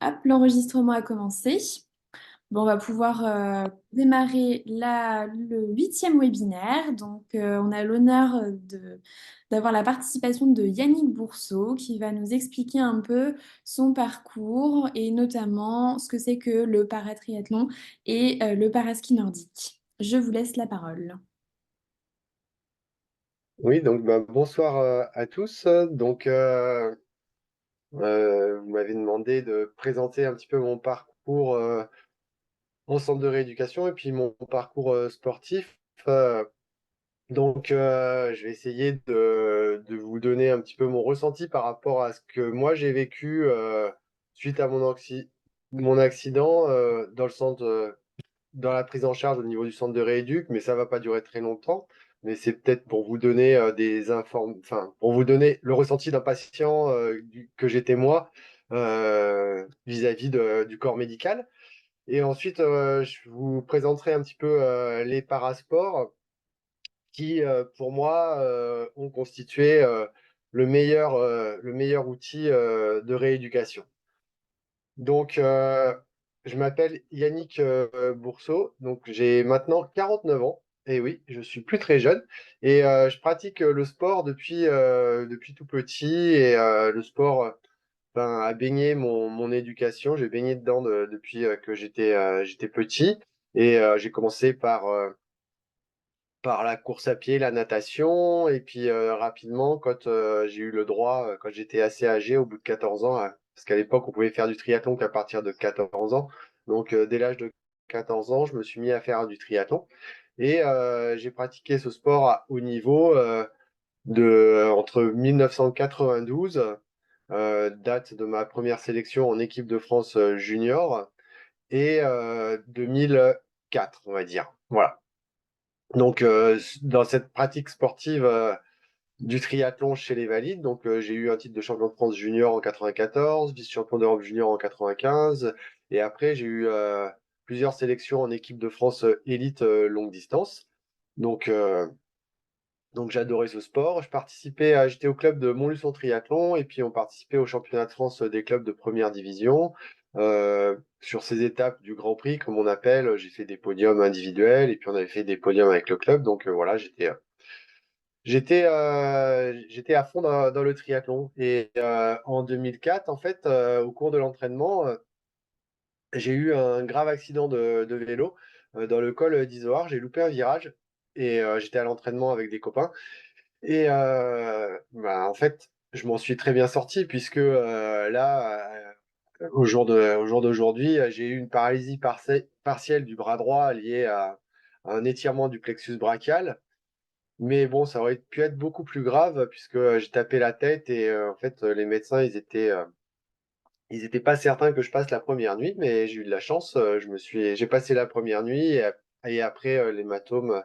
Hop, l'enregistrement a commencé. Bon, on va pouvoir démarrer le huitième webinaire. Donc, on a l'honneur d'avoir la participation de Yannick Bourseau qui va nous expliquer un peu son parcours et notamment ce que c'est que le paratriathlon et le paraski nordique. Je vous laisse la parole. Oui, donc bonsoir à tous. Vous m'avez demandé de présenter un petit peu mon parcours en centre de rééducation et puis mon parcours sportif. Euh, je vais essayer de vous donner un petit peu mon ressenti par rapport à ce que moi j'ai vécu suite à mon accident dans le centre. Dans la prise en charge au niveau du centre de rééduc, mais ça va pas durer très longtemps. Mais c'est peut-être pour vous donner enfin, pour vous donner le ressenti d'un patient que j'étais moi vis-à-vis du corps médical. Et ensuite, je vous présenterai un petit peu les parasports qui, pour moi, ont constitué le meilleur outil de rééducation. Donc, je m'appelle Yannick Bourseau, donc j'ai maintenant 49 ans, et oui, je suis plus très jeune, et je pratique le sport depuis tout petit, et le sport a baigné mon éducation, j'ai baigné dedans depuis que j'étais petit, et j'ai commencé par la course à pied, la natation, et puis rapidement, quand j'ai eu le droit, quand j'étais assez âgé, au bout de 14 ans, parce qu'à l'époque, on pouvait faire du triathlon qu'à partir de 14 ans. Donc, dès l'âge de 14 ans, je me suis mis à faire du triathlon. Et j'ai pratiqué ce sport à haut niveau entre 1992, date de ma première sélection en équipe de France junior, et 2004, on va dire. Voilà. Donc, dans cette pratique sportive du triathlon chez les valides, donc j'ai eu un titre de champion de France junior en 94, vice-champion d'Europe junior en 95, et après j'ai eu plusieurs sélections en équipe de France élite longue distance. Donc, euh, donc j'adorais ce sport. J'étais au club de Montluçon Triathlon, et puis on participait au championnat de France des clubs de première division. Sur ces étapes du Grand Prix, comme on appelle, j'ai fait des podiums individuels, et puis on avait fait des podiums avec le club. Donc voilà, j'étais à fond dans le triathlon. Et en 2004, en fait, au cours de l'entraînement, j'ai eu un grave accident de vélo dans le col d'Izoard. J'ai loupé un virage, et j'étais à l'entraînement avec des copains. Et en fait, je m'en suis très bien sorti, puisque au jour d'aujourd'hui, j'ai eu une paralysie partielle du bras droit liée à un étirement du plexus brachial. Mais bon, ça aurait pu être beaucoup plus grave, puisque j'ai tapé la tête, et en fait, les médecins, ils étaient pas certains que je passe la première nuit, mais j'ai eu de la chance. J'ai passé la première nuit, et après, l'hématome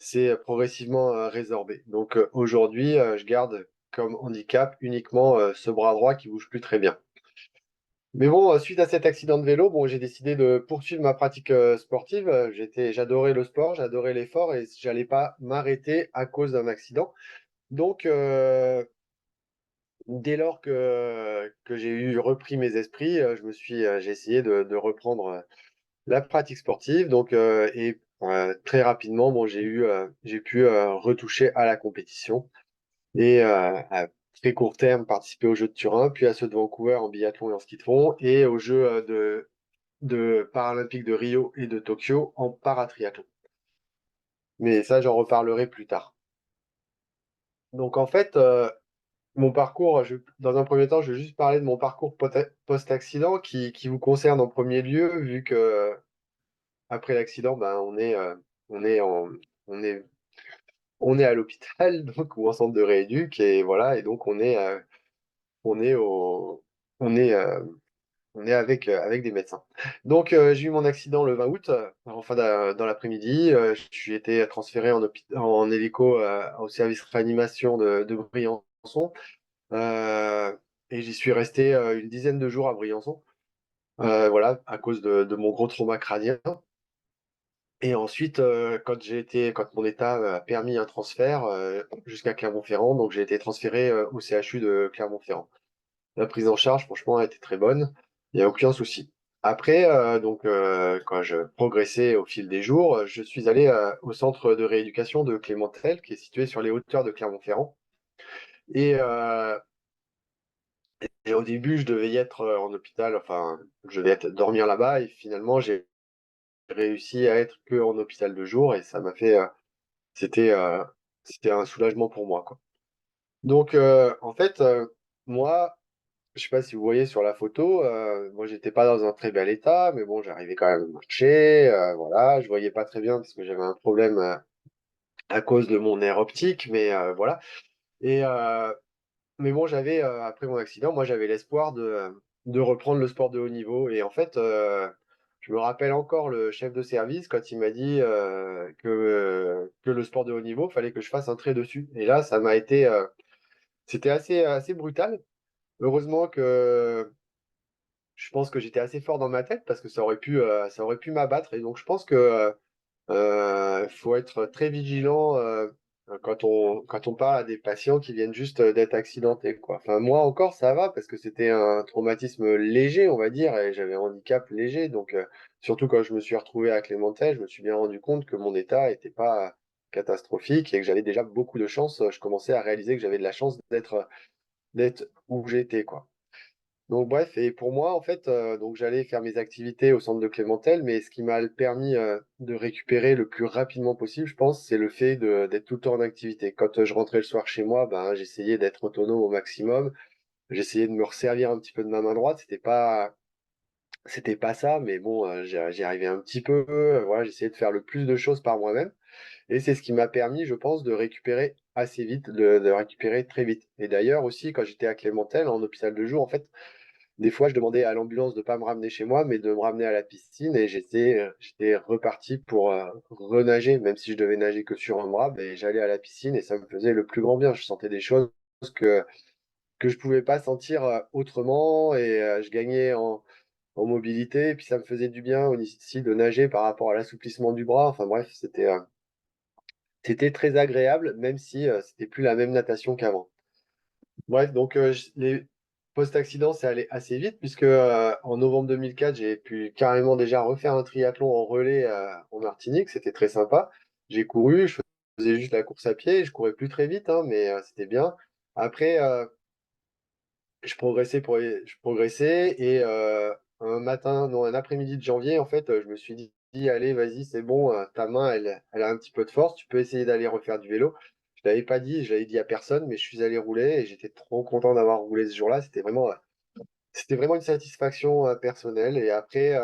s'est progressivement résorbé. Donc aujourd'hui, je garde comme handicap uniquement ce bras droit qui bouge plus très bien. Mais bon, suite à cet accident de vélo, bon, j'ai décidé de poursuivre ma pratique sportive. J'adorais le sport, j'adorais l'effort, et j'allais pas m'arrêter à cause d'un accident. Donc, dès lors que repris mes esprits, j'ai essayé de reprendre la pratique sportive. Très rapidement, bon, j'ai pu retoucher à la compétition, et à très court terme participer aux Jeux de Turin, puis à ceux de Vancouver en biathlon et en ski de fond, et aux Jeux de Paralympiques de Rio et de Tokyo en paratriathlon. Mais ça, j'en reparlerai plus tard. Donc en fait, mon parcours, dans un premier temps, je vais juste parler de mon parcours post-accident qui vous concerne en premier lieu, vu que après l'accident, on est en, on est, on est à l'hôpital, donc, ou en centre de rééduc, et voilà, et donc on est au, on est, on est avec des médecins. Donc, j'ai eu mon accident le 20 août, dans l'après-midi. Je suis été transféré en hélico au service réanimation de Briançon. Euh, et j'y suis resté une dizaine de jours à Briançon, voilà, à cause de mon gros trauma crânien. Et ensuite, quand mon état a permis un transfert jusqu'à Clermont-Ferrand, donc j'ai été transféré au CHU de Clermont-Ferrand. La prise en charge, franchement, a été très bonne. Il n'y a aucun souci. Après, quand je progressais au fil des jours, je suis allé au centre de rééducation de Clémentel, qui est situé sur les hauteurs de Clermont-Ferrand. Et, euh, et au début, je devais y être en hôpital, enfin, je devais dormir là-bas, et finalement, j'ai réussi à être que en hôpital de jour, et ça m'a fait, c'était, euh, c'était un soulagement pour moi, quoi. Donc, en fait, moi, je sais pas si vous voyez sur la photo, moi j'étais pas dans un très bel état, mais bon, j'arrivais quand même à marcher, voilà, je voyais pas très bien parce que j'avais un problème à cause de mon nerf optique, mais voilà. Et mais bon, après mon accident, moi j'avais l'espoir de reprendre le sport de haut niveau. Et en fait, je me rappelle encore le chef de service quand il m'a dit que le sport de haut niveau, fallait que je fasse un trait dessus. Et là, c'était assez brutal. Heureusement que je pense que j'étais assez fort dans ma tête parce que ça aurait pu m'abattre. Et donc, je pense que faut être très vigilant quand on parle à des patients qui viennent juste d'être accidentés, quoi. Enfin, moi encore, ça va parce que c'était un traumatisme léger, on va dire, et j'avais un handicap léger. Donc, surtout quand je me suis retrouvé à Clémentel, je me suis bien rendu compte que mon état était pas catastrophique et que j'avais déjà beaucoup de chance. Je commençais à réaliser que j'avais de la chance d'être où j'étais, quoi. Donc bref, et pour moi, en fait, donc j'allais faire mes activités au centre de Clémentel, mais ce qui m'a permis de récupérer le plus rapidement possible, je pense, c'est le fait d'être tout le temps en activité. Quand je rentrais le soir chez moi, ben, j'essayais d'être autonome au maximum. J'essayais de me resservir un petit peu de ma main droite. C'était pas ça, mais bon, j'y arrivais un petit peu. Voilà, j'essayais de faire le plus de choses par moi-même. Et c'est ce qui m'a permis, je pense, de récupérer assez vite, de récupérer très vite. Et d'ailleurs aussi, quand j'étais à Clémentel, en hôpital de jour, en fait, des fois, je demandais à l'ambulance de pas me ramener chez moi, mais de me ramener à la piscine et j'étais reparti pour renager, même si je devais nager que sur un bras, ben, j'allais à la piscine et ça me faisait le plus grand bien. Je sentais des choses que, que je pouvais pas sentir autrement et je gagnais en mobilité et puis ça me faisait du bien aussi de nager par rapport à l'assouplissement du bras. Enfin bref, c'était très agréable, même si c'était plus la même natation qu'avant. Bref, donc les post-accidents, c'est allé assez vite puisque en novembre 2004, j'ai pu carrément déjà refaire un triathlon en relais en Martinique. C'était très sympa. J'ai couru, je faisais juste la course à pied. Je courais plus très vite, hein, mais c'était bien. Après, je progressais et un matin, non, un après-midi de janvier, en fait, je me suis dit, allez, vas-y, c'est bon, ta main, elle a un petit peu de force. Tu peux essayer d'aller refaire du vélo. Je l'avais pas dit, je l'avais dit à personne, mais je suis allé rouler et j'étais trop content d'avoir roulé ce jour-là. C'était vraiment une satisfaction personnelle. Et après,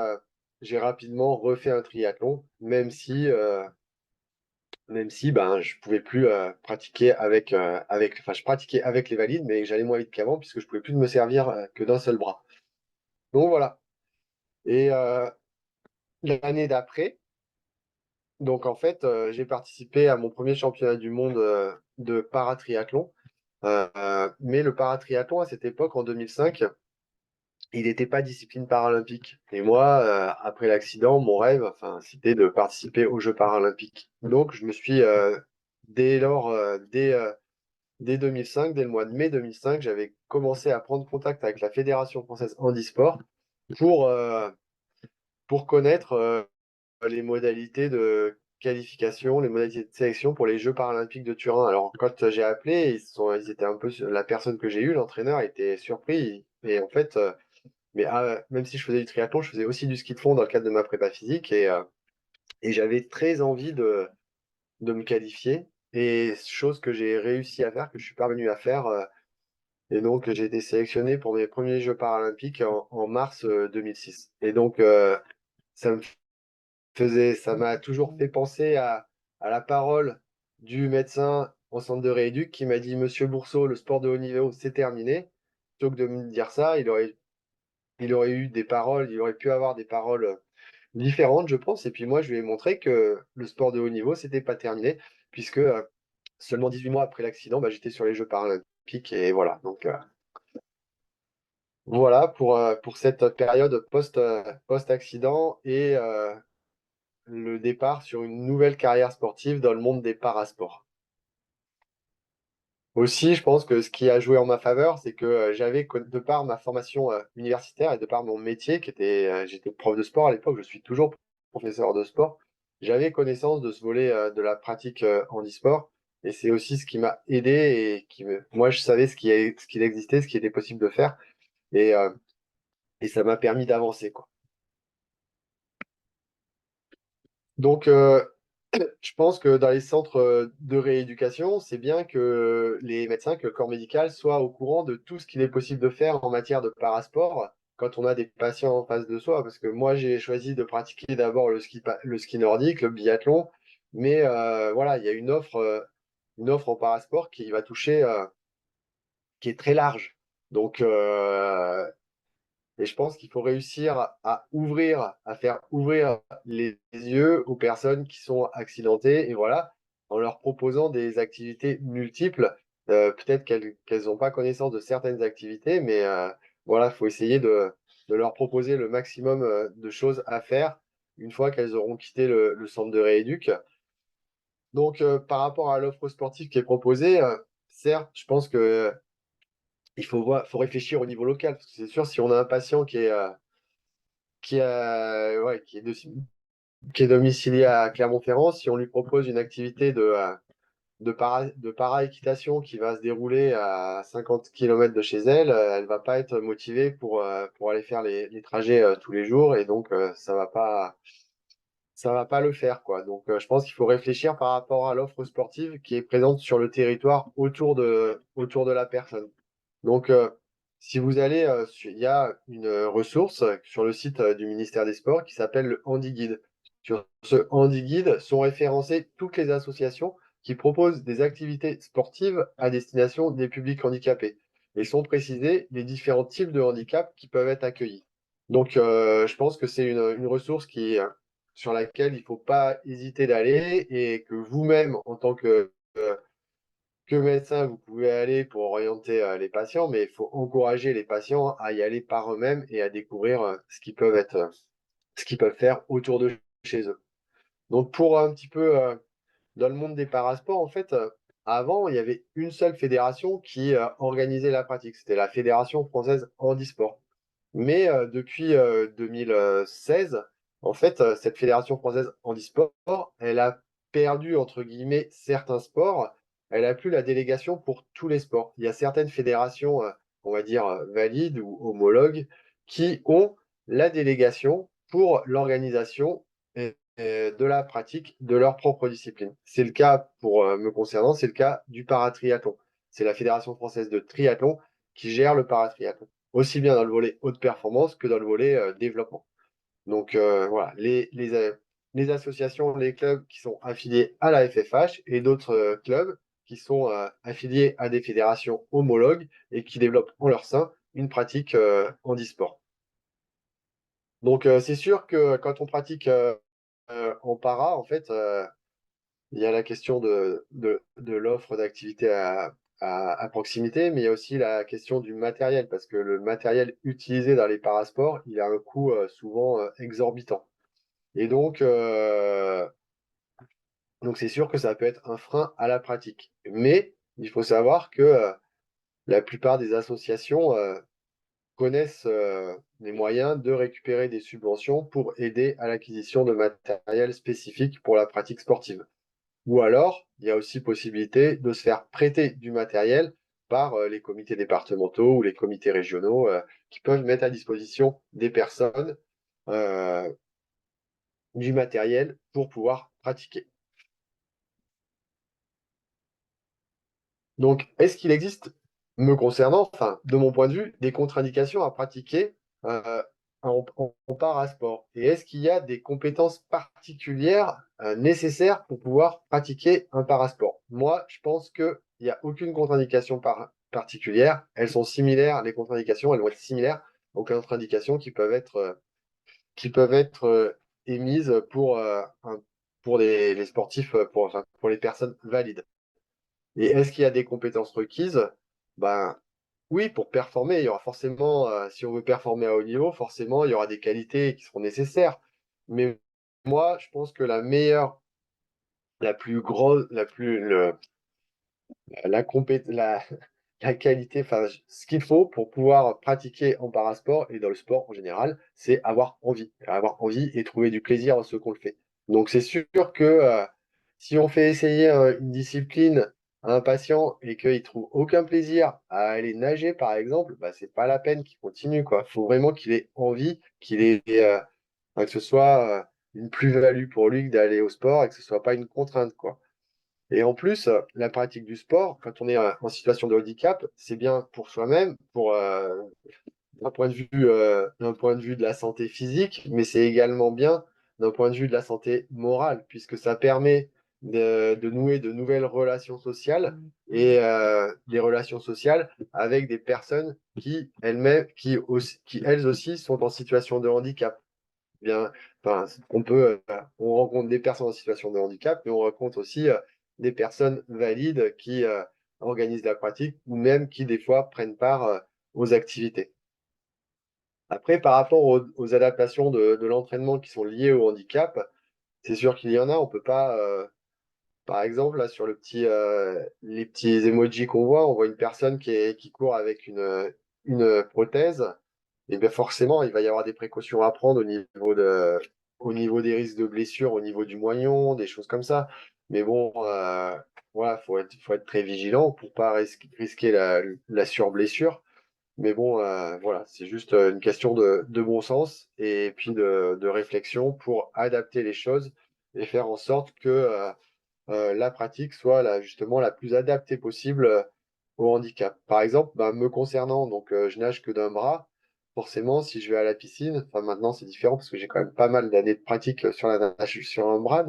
j'ai rapidement refait un triathlon, même si ben, je pouvais plus pratiquer enfin, je pratiquais avec les valides, mais j'allais moins vite qu'avant puisque je pouvais plus me servir que d'un seul bras. Donc voilà. Et l'année d'après, donc en fait, j'ai participé à mon premier championnat du monde de paratriathlon. Mais le paratriathlon à cette époque, en 2005, il n'était pas discipline paralympique. Et moi, après l'accident, mon rêve, enfin, c'était de participer aux Jeux paralympiques. Donc, je me suis, dès lors, dès 2005, dès le mois de mai 2005, j'avais commencé à prendre contact avec la Fédération française handisport pour, euh, pour connaître les modalités de qualification, les modalités de sélection pour les Jeux paralympiques de Turin. Alors, quand j'ai appelé, ils étaient un peu, la personne que j'ai eue, l'entraîneur, était surpris. Et en fait, même si je faisais du triathlon, je faisais aussi du ski de fond dans le cadre de ma prépa physique et j'avais très envie de me qualifier. Et chose que j'ai réussi à faire, que je suis parvenu à faire. Et donc, j'ai été sélectionné pour mes premiers Jeux paralympiques en mars 2006. Et donc, ça me ça m'a toujours fait penser à la parole du médecin en centre de rééduc qui m'a dit, Monsieur Bourseau, le sport de haut niveau, c'est terminé. Plutôt que de me dire ça, il aurait eu des paroles, il aurait pu avoir des paroles différentes, je pense. Et puis moi, je lui ai montré que le sport de haut niveau, c'était pas terminé, puisque seulement 18 mois après l'accident, bah, j'étais sur les Jeux paralympiques. Et voilà. Donc voilà pour cette période post-accident et le départ sur une nouvelle carrière sportive dans le monde des parasports. Aussi, je pense que ce qui a joué en ma faveur, c'est que de par ma formation universitaire et de par mon métier, j'étais prof de sport à l'époque, je suis toujours professeur de sport, j'avais connaissance de ce volet de la pratique handisport. Et c'est aussi ce qui m'a aidé moi, je savais ce qu'il existait, ce qui était possible de faire. Et, euh, et ça m'a permis d'avancer, quoi. Donc, je pense que dans les centres de rééducation, c'est bien que les médecins, que le corps médical soit au courant de tout ce qu'il est possible de faire en matière de parasport quand on a des patients en face de soi. Parce que moi, j'ai choisi de pratiquer d'abord le ski nordique, le biathlon, mais voilà, il y a une offre en parasport qui va toucher, qui est très large. Donc, et je pense qu'il faut réussir à faire ouvrir les yeux aux personnes qui sont accidentées, et voilà, en leur proposant des activités multiples. Peut-être qu'elles n'ont pas connaissance de certaines activités, mais voilà, il faut essayer de leur proposer le maximum de choses à faire une fois qu'elles auront quitté le centre de rééduc. Donc, par rapport à l'offre sportive qui est proposée, certes, je pense que faut réfléchir au niveau local, parce que c'est sûr, si on a un patient ouais, qui est domicilié à Clermont-Ferrand, si on lui propose une activité de para-équitation qui va se dérouler à 50 km de chez elle, elle va pas être motivée pour aller faire les trajets tous les jours, et donc ça va pas le faire, quoi. Donc, je pense qu'il faut réfléchir par rapport à l'offre sportive qui est présente sur le territoire autour de la personne. Donc, si vous allez, il y a une ressource sur le site du ministère des Sports qui s'appelle le Handi Guide. Sur ce Handi Guide sont référencées toutes les associations qui proposent des activités sportives à destination des publics handicapés. Et sont précisés les différents types de handicaps qui peuvent être accueillis. Donc, je pense que c'est une ressource sur laquelle il ne faut pas hésiter d'aller, et que vous-même, en tant que médecin, vous pouvez aller pour orienter les patients, mais il faut encourager les patients à y aller par eux-mêmes et à découvrir ce qu'ils peuvent faire autour de chez eux. Donc, pour un petit peu dans le monde des parasports, en fait, avant, il y avait une seule fédération qui organisait la pratique. C'était la Fédération française handisport. Mais depuis 2016, en fait, cette Fédération française handisport, elle a perdu, entre guillemets, certains sports. Elle a plus la délégation pour tous les sports. Il y a certaines fédérations, on va dire, valides ou homologues, qui ont la délégation pour l'organisation de la pratique de leur propre discipline. C'est le cas, pour me concernant, c'est le cas du paratriathlon. C'est la Fédération française de triathlon qui gère le paratriathlon, aussi bien dans le volet haute performance que dans le volet développement. Donc voilà, les associations, les clubs qui sont affiliés à la FFH, et d'autres clubs qui sont affiliés à des fédérations homologues et qui développent en leur sein une pratique handisport. Donc c'est sûr que quand on pratique en para, en fait, il y a la question de l'offre d'activité à proximité, mais il y a aussi la question du matériel, parce que le matériel utilisé dans les parasports, il a un coût souvent exorbitant. Et donc c'est sûr que ça peut être un frein à la pratique. Mais il faut savoir que la plupart des associations connaissent les moyens de récupérer des subventions pour aider à l'acquisition de matériel spécifique pour la pratique sportive. Ou alors, il y a aussi possibilité de se faire prêter du matériel par les comités départementaux ou les comités régionaux qui peuvent mettre à disposition des personnes euh, du matériel pour pouvoir pratiquer. Donc, est-ce qu'il existe, me concernant, enfin, de mon point de vue, des contre-indications à pratiquer euh, en parasport? Et est-ce qu'il y a des compétences particulières nécessaires pour pouvoir pratiquer un parasport? Moi, je pense qu'il n'y a aucune contre-indication particulière. Elles sont similaires, les contre-indications, elles vont être similaires aux contre-indications qui peuvent être émises pour les sportifs, enfin, pour les personnes valides. Et est-ce qu'il y a des compétences requises? Ben oui, pour performer, il y aura forcément, si on veut performer à haut niveau, forcément, il y aura des qualités qui seront nécessaires. Mais moi, je pense que la meilleure, la plus grosse, la, compé- la, la qualité, enfin, ce qu'il faut pour pouvoir pratiquer en parasport et dans le sport en général, c'est avoir envie et trouver du plaisir à ce qu'on le fait. Donc, c'est sûr que si on fait essayer une discipline à un patient et qu'il trouve aucun plaisir à aller nager, par exemple, bah, c'est pas la peine qu'il continue, quoi. Il faut vraiment qu'il ait envie, enfin, que ce soit une plus-value pour lui que d'aller au sport et que ce soit pas une contrainte, quoi. Et en plus, la pratique du sport, quand on est en situation de handicap, c'est bien pour soi-même, d'un point de vue de la santé physique, mais c'est également bien d'un point de vue de la santé morale, puisque ça permet de nouer de nouvelles relations sociales et des relations sociales avec des personnes qui elles aussi sont en situation de handicap. Bien, enfin, on rencontre des personnes en situation de handicap, mais on rencontre aussi des personnes valides qui organisent la pratique ou même qui des fois prennent part aux activités. Après, par rapport aux adaptations de l'entraînement qui sont liées au handicap, c'est sûr qu'il y en a. On peut pas, par exemple, là sur les petits emojis qu'on voit, on voit une personne qui court avec une prothèse. Et bien forcément, il va y avoir des précautions à prendre au niveau des risques de blessures, au niveau du moignon, des choses comme ça. Mais bon, voilà, faut être très vigilant pour pas risquer la surblessure. Mais bon, voilà, c'est juste une question de bon sens et puis de réflexion pour adapter les choses et faire en sorte que la pratique soit justement la plus adaptée possible au handicap. Par exemple, bah, me concernant, donc je nage que d'un bras. Forcément, si je vais à la piscine, enfin maintenant c'est différent parce que j'ai quand même pas mal d'années de pratique sur la nage sur un bras,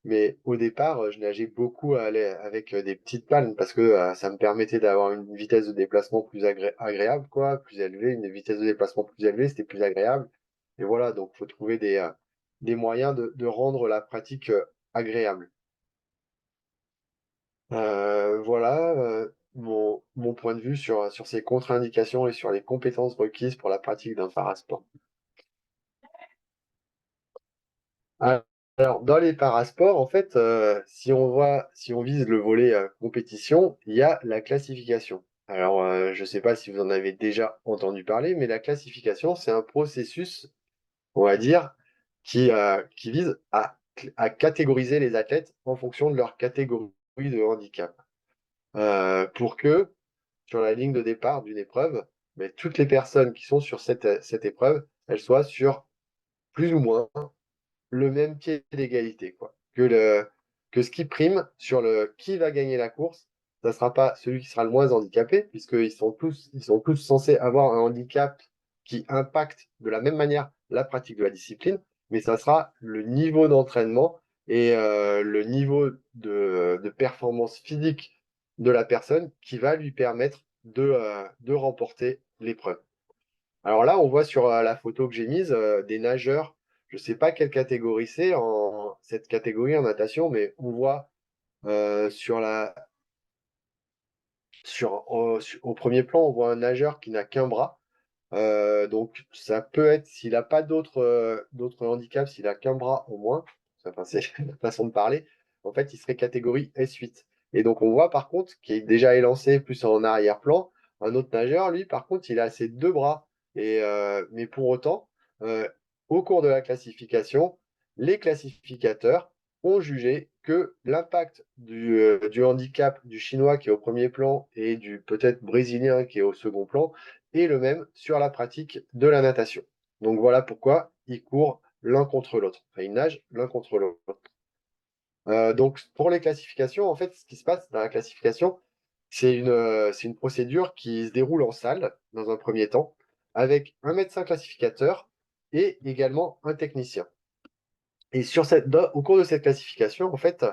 mais au départ, je nageais beaucoup avec des petites palmes parce que ça me permettait d'avoir une vitesse de déplacement plus agréable, quoi, plus élevée, une vitesse de déplacement plus élevée, c'était plus agréable. Et voilà, donc faut trouver des moyens de rendre la pratique agréable. Voilà mon point de vue sur ces contre-indications et sur les compétences requises pour la pratique d'un parasport. Alors, dans les parasports, en fait, si on vise le volet compétition, il y a la classification. Alors, je ne sais pas si vous en avez déjà entendu parler, mais la classification, c'est un processus, on va dire, qui vise à catégoriser les athlètes en fonction de leur catégorie de handicap. Pour que, sur la ligne de départ d'une épreuve, mais toutes les personnes qui sont sur cette épreuve, elles soient sur plus ou moins le même pied d'égalité, quoi. Que ce qui prime sur le qui va gagner la course, ça ne sera pas celui qui sera le moins handicapé, ils sont tous censés avoir un handicap qui impacte de la même manière la pratique de la discipline, mais ça sera le niveau d'entraînement et le niveau de performance physique de la personne qui va lui permettre de remporter l'épreuve. Alors là, on voit sur la photo que j'ai mise des nageurs. Je ne sais pas quelle catégorie c'est en cette catégorie en natation, mais on voit sur au premier plan, on voit un nageur qui n'a qu'un bras. Donc ça peut être, s'il n'a pas d'autres handicaps, s'il a qu'un bras au moins, enfin, c'est une façon de parler, en fait, il serait catégorie S8. Et donc on voit par contre, qui est déjà élancé plus en arrière-plan, un autre nageur, lui, par contre, il a ses deux bras. Mais pour autant, euh, au cours de la classification, les classificateurs ont jugé que l'impact du handicap du chinois qui est au premier plan et du peut-être brésilien qui est au second plan est le même sur la pratique de la natation. Donc voilà pourquoi ils courent l'un contre l'autre. Enfin, ils nagent l'un contre l'autre. Donc pour les classifications, en fait, ce qui se passe dans la classification, c'est une procédure qui se déroule en salle dans un premier temps, avec un médecin classificateur et également un technicien. Et au cours de cette classification, en fait,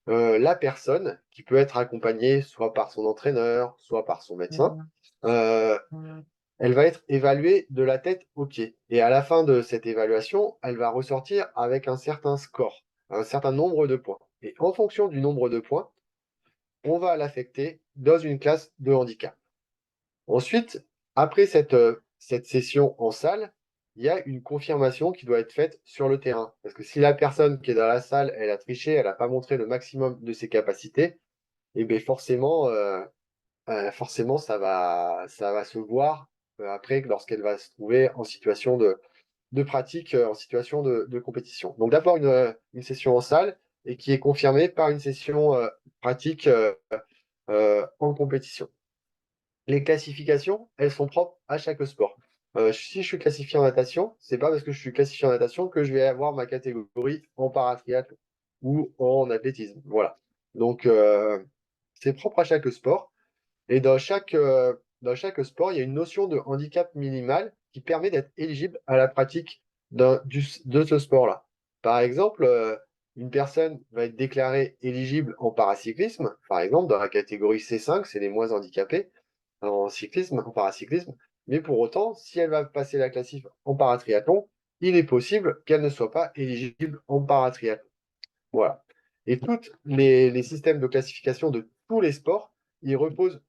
la personne qui peut être accompagnée soit par son entraîneur, soit par son médecin, euh, elle va être évaluée de la tête aux pieds. Et à la fin de cette évaluation, elle va ressortir avec un certain score, un certain nombre de points. Et en fonction du nombre de points, on va l'affecter dans une classe de handicap. Ensuite, après cette session en salle, il y a une confirmation qui doit être faite sur le terrain. Parce que si la personne qui est dans la salle, elle a triché, elle n'a pas montré le maximum de ses capacités, et bien forcément ça va se voir après lorsqu'elle va se trouver en situation de pratique, en situation de compétition. Donc d'abord une session en salle et qui est confirmée par une session pratique en compétition. Les classifications, elles sont propres à chaque sport. Si je suis classifié en natation, c'est pas parce que je suis classifié en natation que je vais avoir ma catégorie en paratriathlon ou en athlétisme. Voilà. Donc, c'est propre à chaque sport. Et dans chaque sport, il y a une notion de handicap minimal qui permet d'être éligible à la pratique de ce sport-là. Par exemple, une personne va être déclarée éligible en paracyclisme, par exemple, dans la catégorie C5, c'est les moins handicapés en cyclisme, en paracyclisme. Mais pour autant, si elle va passer la classif en paratriathlon, il est possible qu'elle ne soit pas éligible en paratriathlon. Voilà. Et tous les systèmes de classification de tous les sports, ils reposent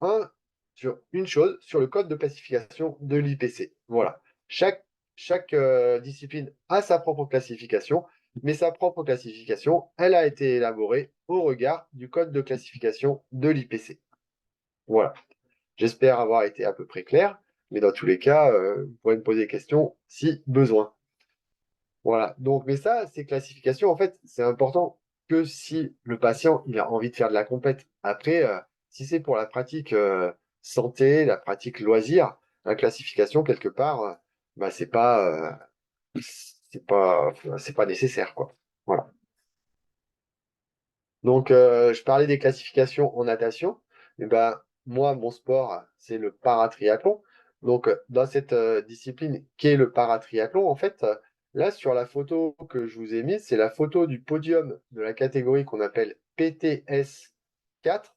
un, sur une chose, sur le code de classification de l'IPC. Voilà. Chaque discipline a sa propre classification, mais sa propre classification, elle a été élaborée au regard du code de classification de l'IPC. Voilà. J'espère avoir été à peu près clair, mais dans tous les cas, vous pourrez me poser des questions si besoin. Voilà. Donc, mais ça, ces classifications, en fait, c'est important que si le patient il a envie de faire de la compète. Après, si c'est pour la pratique santé, la pratique loisir, la classification quelque part, bah c'est pas nécessaire, quoi. Voilà. Donc, je parlais des classifications en natation. Et ben, moi, mon sport, c'est le paratriathlon. Donc, dans cette discipline qui est le paratriathlon, en fait, là, sur la photo que je vous ai mise, c'est la photo du podium de la catégorie qu'on appelle PTS 4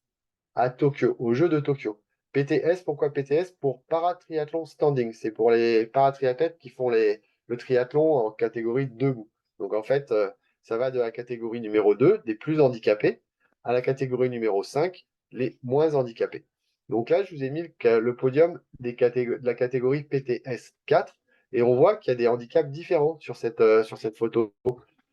à Tokyo, aux Jeux de Tokyo. PTS, pourquoi PTS? Pour paratriathlon standing. C'est pour les paratriathlètes qui font le triathlon en catégorie debout. Donc en fait, ça va de la catégorie numéro 2, des plus handicapés, à la catégorie numéro 5, les moins handicapés. Donc là, je vous ai mis le podium de la catégorie PTS 4, et on voit qu'il y a des handicaps différents sur cette photo.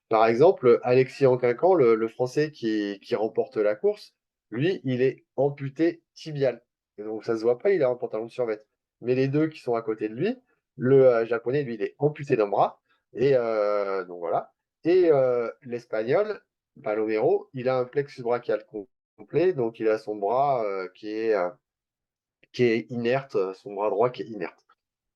Par exemple, Alexis Anquincan, le Français qui remporte la course, lui, il est amputé tibial. Et donc, ça se voit pas, il est en pantalon de survêt. Mais les deux qui sont à côté de lui, le japonais, lui, il est amputé d'un bras. Et donc voilà. Et l'espagnol, Palomero, il a un plexus brachial complet, donc il a son bras qui est inerte, son bras droit qui est inerte.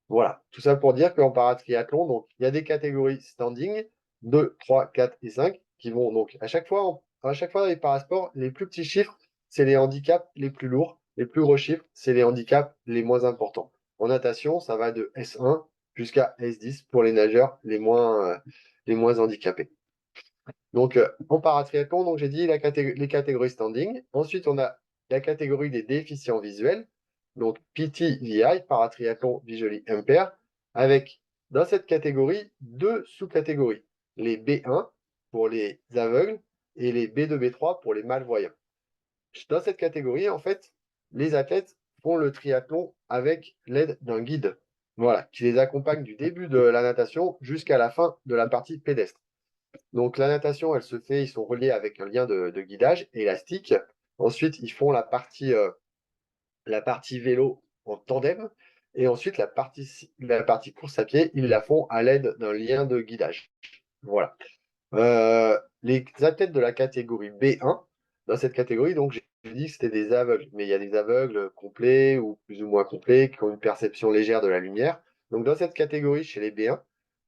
Voilà, tout ça pour dire qu'en paratriathlon, donc, il y a des catégories standing, 2, 3, 4 et 5, qui vont donc à chaque fois dans les parasports, les plus petits chiffres, c'est les handicaps les plus lourds, les plus gros chiffres, c'est les handicaps les moins importants. En natation, ça va de S1 jusqu'à S10 pour les nageurs les moins handicapés. Donc, en paratriathlon, donc j'ai dit les catégories standing. Ensuite, on a la catégorie des déficients visuels, donc PT-VI, paratriathlon visually impaired, avec dans cette catégorie deux sous-catégories, les B1 pour les aveugles et les B2, B3 pour les malvoyants. Dans cette catégorie, en fait, les athlètes font le triathlon avec l'aide d'un guide, voilà, qui les accompagne du début de la natation jusqu'à la fin de la partie pédestre. Donc la natation, elle se fait, ils sont reliés avec un lien de guidage élastique. Ensuite, ils font la partie vélo en tandem. Et ensuite, la partie course à pied, ils la font à l'aide d'un lien de guidage. Voilà. Les athlètes de la catégorie B1, dans cette catégorie, donc j'ai dit que c'était des aveugles, mais il y a des aveugles complets ou plus ou moins complets qui ont une perception légère de la lumière. Donc dans cette catégorie, chez les B1,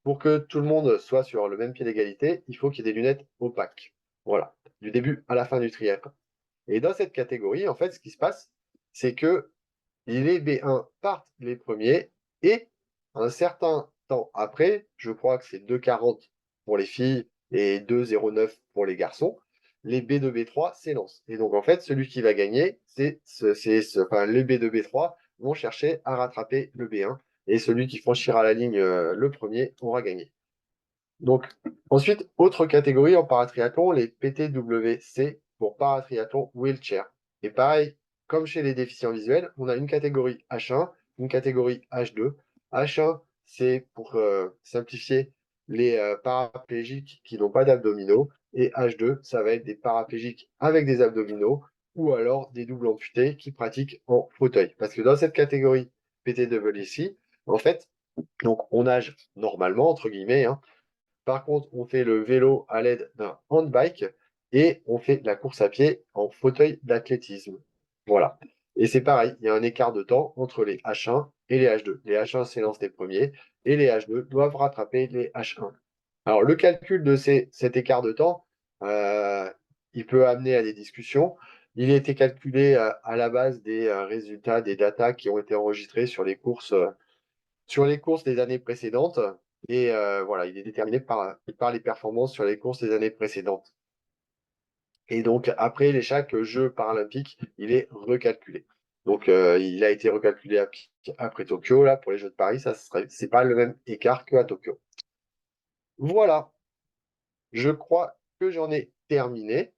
pour que tout le monde soit sur le même pied d'égalité, il faut qu'il y ait des lunettes opaques. Voilà, du début à la fin du triathlon. Et dans cette catégorie, en fait, ce qui se passe, c'est que les B1 partent les premiers et un certain temps après, je crois que c'est 2,40 pour les filles et 2,09 pour les garçons, les B2, B3 s'élancent. Et donc en fait, celui qui va gagner, enfin, les B2, B3 vont chercher à rattraper le B1 et celui qui franchira la ligne le premier aura gagné. Donc ensuite, autre catégorie en paratriathlon, les PTWC pour paratriathlon wheelchair. Et pareil, comme chez les déficients visuels, on a une catégorie H1, une catégorie H2. H1, c'est pour simplifier les paraplégiques qui n'ont pas d'abdominaux. Et H2, ça va être des paraplégiques avec des abdominaux ou alors des doubles amputés qui pratiquent en fauteuil. Parce que dans cette catégorie PTWC, en fait, donc on nage normalement, entre guillemets, hein. Par contre, on fait le vélo à l'aide d'un handbike et on fait la course à pied en fauteuil d'athlétisme. Voilà. Et c'est pareil, il y a un écart de temps entre les H1 et les H2. Les H1 s'élancent les premiers et les H2 doivent rattraper les H1. Alors, le calcul de cet écart de temps, euh, il peut amener à des discussions. Il a été calculé à la base des résultats, des datas qui ont été enregistrés sur les courses des années précédentes. Et voilà, il est déterminé par les performances sur les courses des années précédentes. Et donc, après chaque jeu paralympique, il est recalculé. Donc, il a été recalculé après Tokyo, là, pour les Jeux de Paris, c'est pas le même écart qu'à Tokyo. Voilà, je crois que j'en ai terminé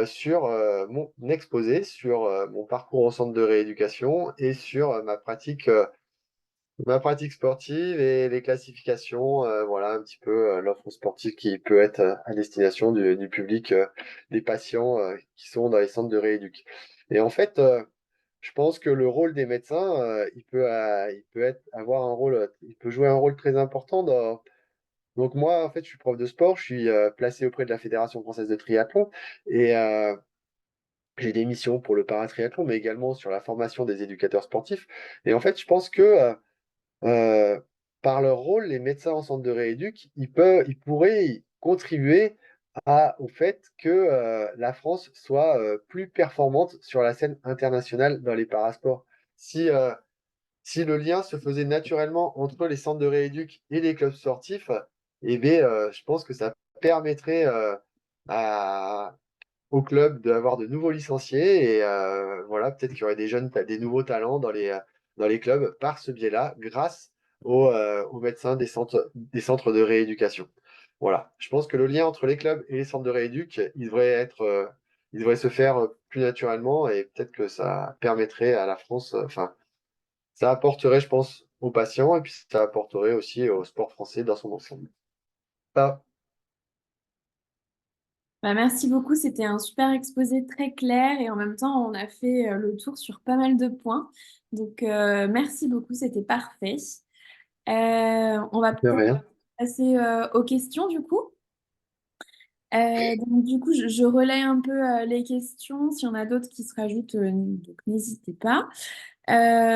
sur mon exposé, sur mon parcours en centre de rééducation et sur ma pratique sportive et les classifications, voilà un petit peu l'offre sportive qui peut être à destination du public, des patients qui sont dans les centres de rééduc. Et en fait, je pense que le rôle des médecins, avoir un rôle, il peut jouer un rôle très important dans. Donc moi, en fait, je suis prof de sport, je suis placé auprès de la Fédération française de triathlon et j'ai des missions pour le paratriathlon, mais également sur la formation des éducateurs sportifs. Et en fait, je pense que euh, par leur rôle, les médecins en centre de rééduc, ils pourraient contribuer au fait que la France soit plus performante sur la scène internationale dans les parasports. Si, euh, si le lien se faisait naturellement entre les centres de rééduc et les clubs sportifs, eh bien, je pense que ça permettrait à, au club d'avoir de nouveaux licenciés et voilà, peut-être qu'il y aurait des nouveaux talents dans les clubs par ce biais-là, grâce aux médecins des centres de rééducation. Voilà, je pense que le lien entre les clubs et les centres de rééduc, il devrait se faire plus naturellement et peut-être que ça permettrait à la France, enfin, ça apporterait, je pense, aux patients et puis ça apporterait aussi au sport français dans son ensemble. Ah, Bah, merci beaucoup, c'était un super exposé très clair et en même temps on a fait le tour sur pas mal de points. Donc merci beaucoup, c'était parfait. On va de peut-être rien. passer aux questions du coup. Donc, du coup, je relaie un peu les questions. S'il y en a d'autres qui se rajoutent, donc n'hésitez pas.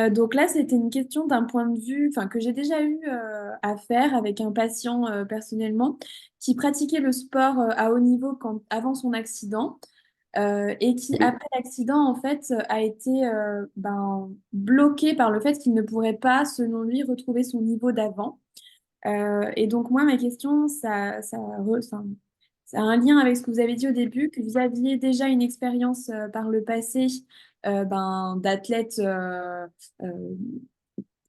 Donc là, c'était une question d'un point de vue, enfin, que j'ai déjà eu à faire avec un patient personnellement qui pratiquait le sport à haut niveau avant son accident et qui, Oui, après l'accident, en fait, a été bloqué par le fait qu'il ne pourrait pas, selon lui, retrouver son niveau d'avant. Et donc, moi, ma question, ça a un lien avec ce que vous avez dit au début, que vous aviez déjà une expérience par le passé d'athlète euh,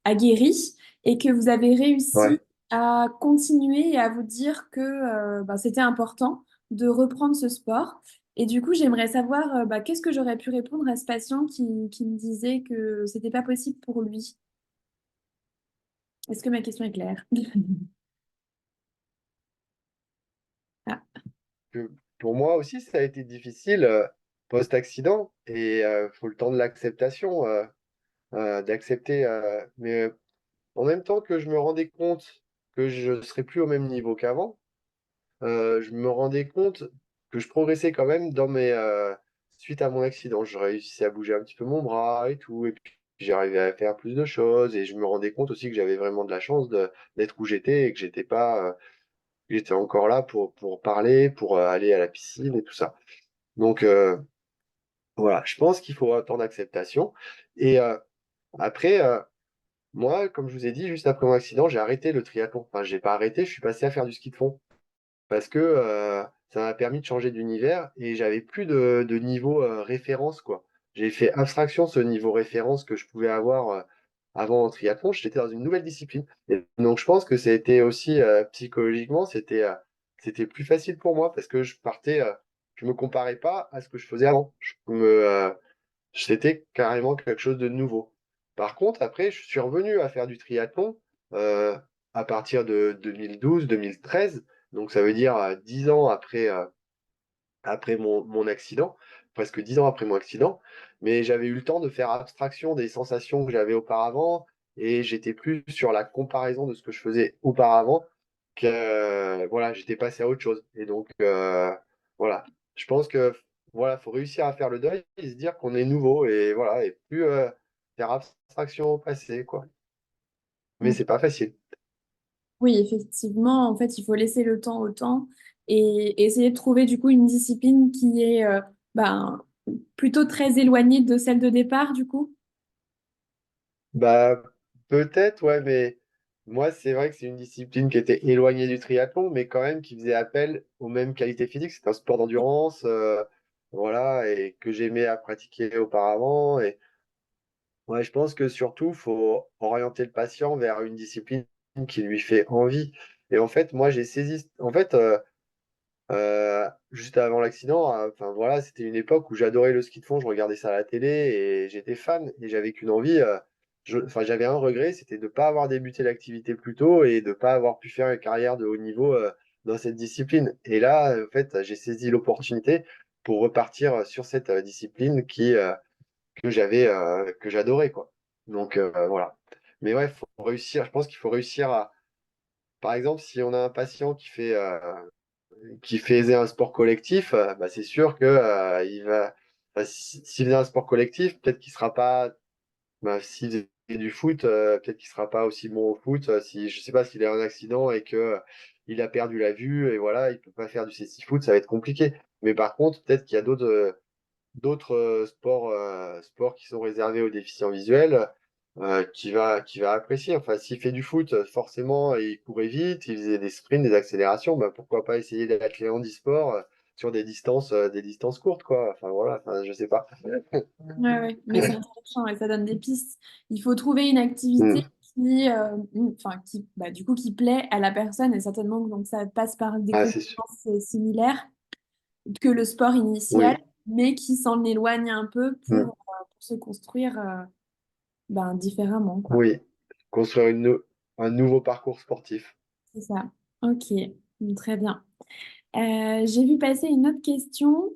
aguerri et que vous avez réussi ouais. à continuer et à vous dire que c'était important de reprendre ce sport. Et du coup, j'aimerais savoir qu'est-ce que j'aurais pu répondre à ce patient qui me disait que c'était pas possible pour lui. Est-ce que ma question est claire? Ah. Que pour moi aussi, ça a été difficile post-accident et il faut le temps de l'acceptation, d'accepter. Mais en même temps que je me rendais compte que je ne serais plus au même niveau qu'avant, je me rendais compte que je progressais quand même suite à mon accident. Je réussissais à bouger un petit peu mon bras et tout, et puis j'arrivais à faire plus de choses et je me rendais compte aussi que j'avais vraiment de la chance d'être où j'étais et que j'étais pas, j'étais encore là pour parler, pour aller à la piscine et tout ça. Donc voilà, je pense qu'il faut un temps d'acceptation. Et après, moi, comme je vous ai dit, juste après mon accident, j'ai arrêté le triathlon. Enfin, j'ai pas arrêté, je suis passé à faire du ski de fond parce que ça m'a permis de changer d'univers et j'avais plus de niveau référence, quoi. J'ai fait abstraction de ce niveau référence que je pouvais avoir avant en triathlon. J'étais dans une nouvelle discipline. Et donc, je pense que c'était aussi psychologiquement, c'était plus facile pour moi parce que je me comparais pas à ce que je faisais avant. C'était carrément quelque chose de nouveau. Par contre, après, je suis revenu à faire du triathlon euh, à partir de 2012-2013. Donc, ça veut dire 10 ans après, après mon accident, presque 10 ans après mon accident, mais j'avais eu le temps de faire abstraction des sensations que j'avais auparavant et j'étais plus sur la comparaison de ce que je faisais auparavant que voilà, j'étais passé à autre chose. Et donc voilà, je pense que voilà, faut réussir à faire le deuil et se dire qu'on est nouveau et voilà, et plus faire abstraction au passé, quoi. Mais Ok. c'est pas facile. Oui, effectivement, en fait, il faut laisser le temps au temps et essayer de trouver du coup une discipline qui est ben, plutôt très éloignée de celle de départ, du coup. Bah, peut-être, ouais, mais moi, c'est vrai que c'est une discipline qui était éloignée du triathlon, mais quand même qui faisait appel aux mêmes qualités physiques. C'est un sport d'endurance, voilà, et que j'aimais à pratiquer auparavant. Et ouais, je pense que surtout, faut orienter le patient vers une discipline qui lui fait envie. Et en fait, moi, j'ai saisi, en fait, juste avant l'accident, enfin voilà, c'était une époque où j'adorais le ski de fond, je regardais ça à la télé et j'étais fan et j'avais qu'une envie, enfin j'avais un regret, c'était de ne pas avoir débuté l'activité plus tôt et de ne pas avoir pu faire une carrière de haut niveau dans cette discipline. Et là, en fait, j'ai saisi l'opportunité pour repartir sur cette discipline que j'adorais quoi. Donc voilà. Mais ouais, faut réussir. Je pense qu'il faut réussir à, par exemple, si on a un patient qui faisait un sport collectif, bah, c'est sûr que il va, enfin, s'il faisait un sport collectif, peut-être qu'il sera pas, bah, s'il faisait du foot, peut-être qu'il sera pas aussi bon au foot. Si je sais pas s'il a un accident et que il a perdu la vue et voilà, il peut pas faire du CC foot, ça va être compliqué. Mais par contre, peut-être qu'il y a d'autres sports qui sont réservés aux déficients visuels qui va apprécier. Enfin, s'il fait du foot, forcément, il courait vite, il faisait des sprints, des accélérations, bah, pourquoi pas essayer d'être les handisports sur des distances courtes, quoi. Enfin, voilà, enfin, je sais pas. Ouais, ouais. Mais c'est intéressant et ça donne des pistes. Il faut trouver une activité Hmm. enfin, qui, bah, du coup, qui plaît à la personne et certainement que donc ça passe par des Ah, c'est sûr. compétences similaires que le sport initial, Oui. mais qui s'en éloigne un peu Hmm. pour se construire ben, différemment, quoi. Oui. Construire un nouveau parcours sportif. C'est ça. Ok, très bien. J'ai vu passer une autre question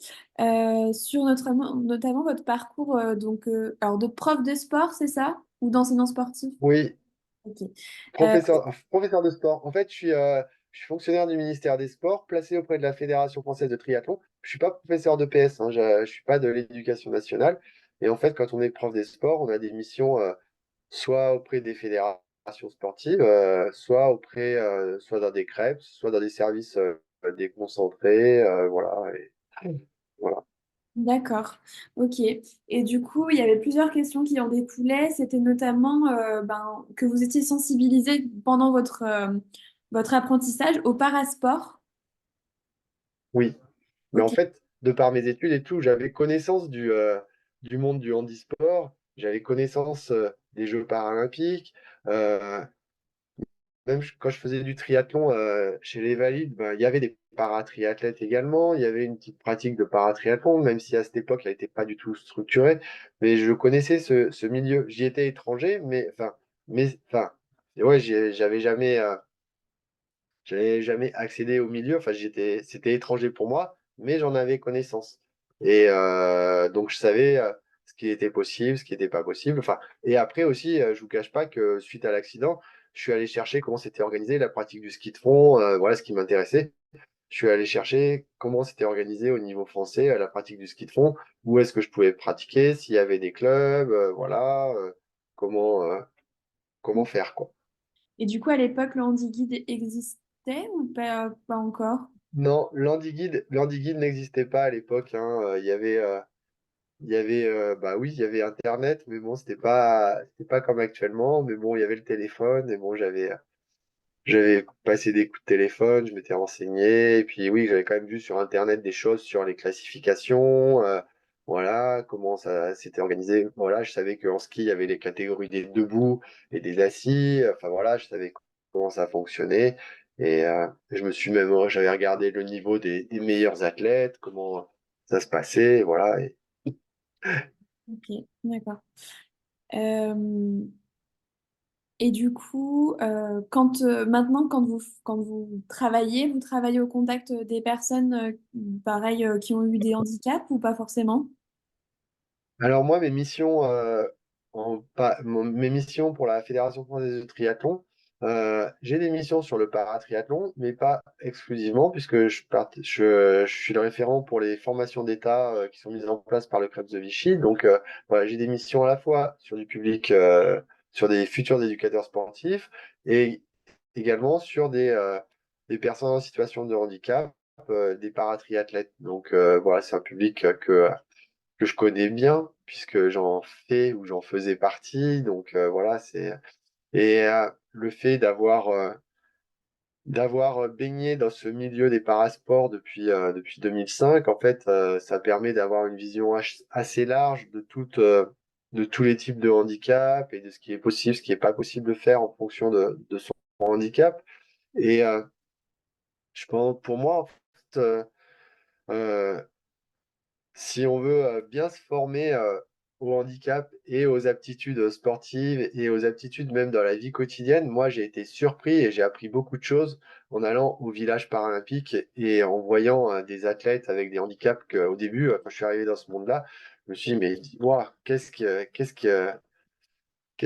sur notamment votre parcours alors de prof de sport, c'est ça? Ou d'enseignant sportif? Oui, Ok. Euh, professeur de sport. En fait, je suis fonctionnaire du ministère des Sports, placé auprès de la Fédération française de triathlon. Je suis pas professeur de PS, hein, je suis pas de l'éducation nationale. Et en fait, quand on est prof des sports, on a des missions soit auprès des fédérations sportives, soit dans des crêpes, soit dans des services déconcentrés, voilà. Voilà. d'accord. Ok. Et du coup, il y avait plusieurs questions qui en découlaient. C'était notamment ben, que vous étiez sensibilisé pendant votre apprentissage au parasport. Oui. Mais en Ok. fait, de par mes études et tout, j'avais connaissance du monde du handisport, j'avais connaissance des Jeux paralympiques. euh, Même quand je faisais du triathlon chez les Valides, ben, il y avait des paratriathlètes également. Il y avait une petite pratique de paratriathlon, même si à cette époque, elle n'était pas du tout structurée. Mais je connaissais ce milieu. J'y étais étranger, enfin, ouais, j'avais jamais accédé au milieu, enfin c'était étranger pour moi, mais j'en avais connaissance. Et donc je savais ce qui était possible, ce qui n'était pas possible. Enfin, et après aussi, je vous cache pas que suite à l'accident, je suis allé chercher comment s'était organisé la pratique du ski de fond, voilà ce qui m'intéressait. Je suis allé chercher comment c'était organisé au niveau français la pratique du ski de fond, où est-ce que je pouvais pratiquer, s'il y avait des clubs, voilà, comment faire quoi. Et du coup, à l'époque, le handi-guide existait ou pas encore? Non, l'Andy Guide n'existait pas à l'époque, hein. Bah oui, il y avait Internet, mais bon, c'était pas comme actuellement. Mais bon, il y avait le téléphone, et bon, j'avais passé des coups de téléphone, je m'étais renseigné, et puis oui, j'avais quand même vu sur Internet des choses sur les classifications, voilà, comment ça s'était organisé. Voilà, je savais qu'en ski, il y avait les catégories des debout et des assis. Enfin voilà, je savais comment ça fonctionnait. Et j'avais regardé le niveau des meilleurs athlètes, comment ça se passait, voilà. Ok, d'accord. Euh, Et du coup, maintenant, quand vous travaillez au contact des personnes, pareil, qui ont eu des handicaps ou pas forcément? Alors moi, mes missions, mes missions pour la Fédération française de triathlon, j'ai des missions sur le paratriathlon, mais pas exclusivement, puisque je suis le référent pour les formations d'État qui sont mises en place par le Krebs de Vichy. Donc voilà, j'ai des missions à la fois sur du public, sur des futurs éducateurs sportifs, et également sur des personnes en situation de handicap, des paratriathlètes. Donc voilà, c'est un public que je connais bien, puisque j'en fais ou j'en faisais partie. Donc voilà, c'est et le fait d'avoir baigné dans ce milieu des parasports depuis 2005, en fait, ça permet d'avoir une vision assez large de tous les types de handicap et de ce qui est possible, ce qui est pas possible de faire en fonction de son handicap. Et je pense, pour moi, en fait, euh, si on veut bien se former au handicap et aux aptitudes sportives et aux aptitudes même dans la vie quotidienne, moi j'ai été surpris et j'ai appris beaucoup de choses en allant au village paralympique et en voyant des athlètes avec des handicaps qu'au début, quand je suis arrivé dans ce monde-là, je me suis dit, mais dis-moi, qu'est-ce